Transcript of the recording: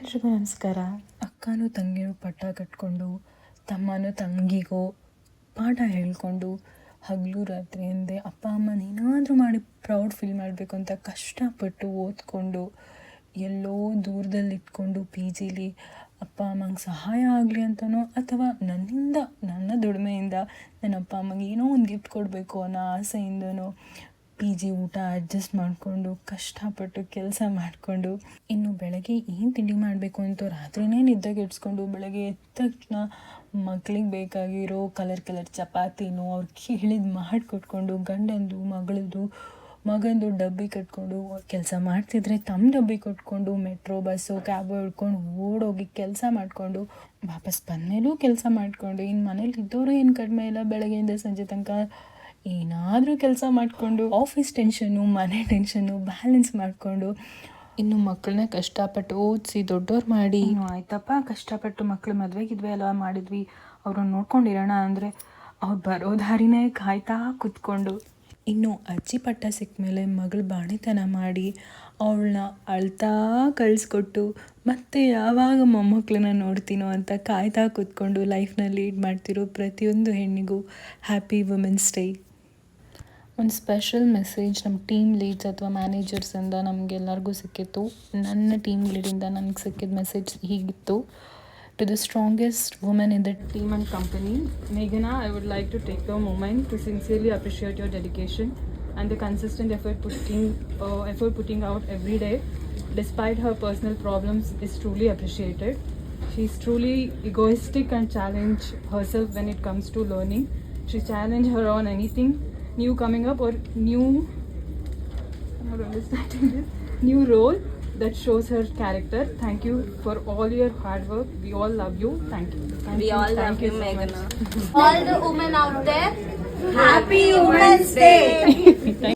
ಎಲ್ರಿಗೂ ನಮಸ್ಕಾರ. ಅಕ್ಕನೂ ತಂಗಿನೂ ಪಟ್ಟ ಕಟ್ಕೊಂಡು, ತಮ್ಮನೂ ತಂಗಿಗೋ ಪಾಠ ಹೇಳ್ಕೊಂಡು, ಹಗಲು ರಾತ್ರಿ ಎಂದೇ ಅಪ್ಪ ಅಮ್ಮನ ಏನಾದರೂ ಮಾಡಿ ಪ್ರೌಡ್ ಫೀಲ್ ಮಾಡಬೇಕು ಅಂತ ಕಷ್ಟಪಟ್ಟು ಓದ್ಕೊಂಡು, ಎಲ್ಲೋ ದೂರದಲ್ಲಿಟ್ಕೊಂಡು ಪಿ ಜಿಲಿ ಅಪ್ಪ ಅಮ್ಮಂಗೆ ಸಹಾಯ ಆಗಲಿ ಅಂತನೋ ಅಥವಾ ನನ್ನ ದುಡಿಮೆಯಿಂದ ನನ್ನ ಅಪ್ಪ ಅಮ್ಮಂಗೆ ಏನೋ ಒಂದು ಗಿಫ್ಟ್ ಕೊಡಬೇಕು ಅನ್ನೋ ಆಸೆಯಿಂದನೋ ಪಿ ಜಿ ಊಟ ಅಡ್ಜಸ್ಟ್ ಮಾಡಿಕೊಂಡು ಕಷ್ಟಪಟ್ಟು ಕೆಲಸ ಮಾಡಿಕೊಂಡು, ಇನ್ನು ಬೆಳಗ್ಗೆ ಏನು ತಿಂಡಿ ಮಾಡಬೇಕು ಅಂತ ರಾತ್ರಿನೇ ನಿದ್ದೆಗೆಡ್ಸ್ಕೊಂಡು ಬೆಳಗ್ಗೆ ಎದ್ದ ತಕ್ಷಣ ಮಕ್ಳಿಗೆ ಬೇಕಾಗಿರೋ ಕಲರ್ ಚಪಾತಿನೋ ಅವ್ರು ಕೇಳಿದ್ದು ಮಾಡಿಕೊಟ್ಕೊಂಡು, ಮಗಂದು ಡಬ್ಬಿ ಕಟ್ಕೊಂಡು ಕೆಲಸ ಮಾಡ್ತಿದ್ರೆ ತಮ್ಮ ಡಬ್ಬಿ ಕೊಟ್ಕೊಂಡು, ಮೆಟ್ರೋ ಬಸ್ಸು ಕ್ಯಾಬು ಹಿಡ್ಕೊಂಡು ಓಡೋಗಿ ಕೆಲಸ ಮಾಡಿಕೊಂಡು, ವಾಪಸ್ ಬಂದಮೇಲೂ ಕೆಲಸ ಮಾಡಿಕೊಂಡು, ಇನ್ನು ಮನೇಲಿ ಇದ್ದವರು ಏನು ಕಡಿಮೆ ಇಲ್ಲ, ಬೆಳಗ್ಗೆಯಿಂದ ಸಂಜೆ ತನಕ ಏನಾದರೂ ಕೆಲಸ ಮಾಡಿಕೊಂಡು ಆಫೀಸ್ ಟೆನ್ಷನ್ನು ಮನೆ ಟೆನ್ಷನ್ನು ಬ್ಯಾಲೆನ್ಸ್ ಮಾಡಿಕೊಂಡು, ಇನ್ನು ಮಕ್ಕಳನ್ನ ಕಷ್ಟಪಟ್ಟು ಓದಿಸಿ ದೊಡ್ಡವ್ರು ಮಾಡಿ, ಆಯ್ತಪ್ಪ ಕಷ್ಟಪಟ್ಟು ಮಕ್ಕಳು ಮದುವೆಗಿದ್ವಿ ಅಲ್ವಾ ಮಾಡಿದ್ವಿ, ಅವ್ರನ್ನ ನೋಡ್ಕೊಂಡಿರೋಣ ಅಂದರೆ ಅವ್ರು ಬರೋ ದಾರಿನೇ ಕಾಯ್ತಾ ಕೂತ್ಕೊಂಡು, ಇನ್ನು ಅಜ್ಜಿ ಪಟ್ಟ ಸಿಕ್ಕ ಮೇಲೆ ಮಗಳು ಬಾಣಿತನ ಮಾಡಿ ಅವಳನ್ನ ಅಳ್ತಾ ಕಳಿಸ್ಕೊಟ್ಟು ಮತ್ತೆ ಯಾವಾಗ ಮೊಮ್ಮಕ್ಕಳನ್ನ ನೋಡ್ತೀನೋ ಅಂತ ಕಾಯ್ತಾ ಕೂತ್ಕೊಂಡು ಲೈಫ್ನ ಲೀಡ್ ಮಾಡ್ತಿರೋ ಪ್ರತಿಯೊಂದು ಹೆಣ್ಣಿಗೂ ಹ್ಯಾಪಿ ವುಮೆನ್ಸ್ ಡೇ. ಒಂದು ಸ್ಪೆಷಲ್ ಮೆಸೇಜ್ ನಮ್ಮ ಟೀಮ್ ಲೀಡ್ಸ್ ಅಥವಾ ಮ್ಯಾನೇಜರ್ಸಿಂದ ನಮಗೆಲ್ಲರಿಗೂ ಸಿಕ್ಕಿತ್ತು. ನನ್ನ ಟೀಮ್ ಲೀಡಿಂದ ನನಗೆ ಸಿಕ್ಕಿದ ಮೆಸೇಜ್ ಹೀಗಿತ್ತು: To the strongest woman in the team and company, Meghana, I would like to take the moment to sincerely appreciate your dedication and the consistent effort putting out every day, despite her personal problems, is truly appreciated. She is truly egoistic and challenge herself when it comes to learning. She challenge her on anything new coming up or new role that shows her character. Thank you for all your hard work. We all love you. Thank you. We all love you, so Meghana. much. All the women out there, Happy Women's Day.